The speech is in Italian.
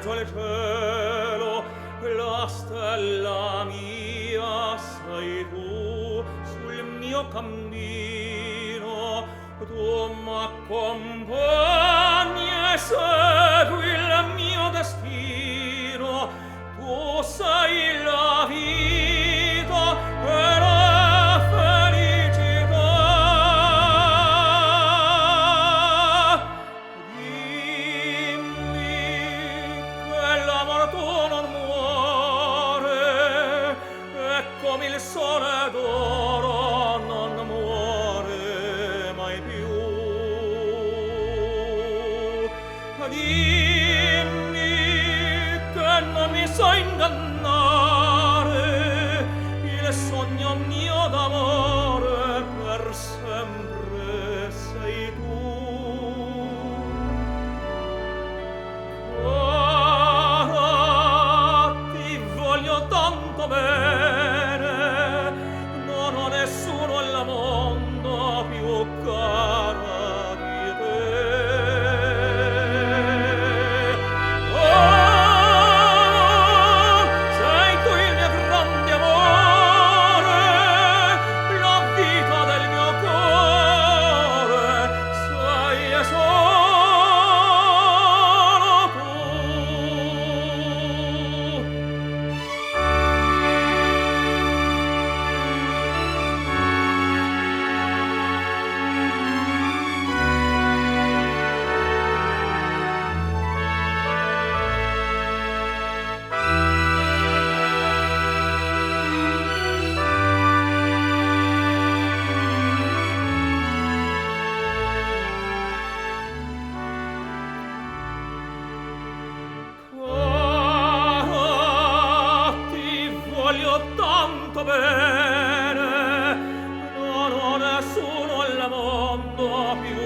mezzo al cielo, la stella mia sei tu sul mio cammino, tu m'accompagni e segui il mio destino, tu sei la vita e la felicità. Dimmi che l'amor tuo non muore e come il sole d'oro non muore mai più. Dimmi che non mi so ingannare, il sogno mio d'amore per sempre sei tu. Cara, ti voglio tanto bene, non ho nessuno al mondo più cara di te. Oh, sei tu il mio grande amore, la vita del mio cuore, sei solo tu. Cara, ti voglio tanto bene, non ho nessuno al mondo più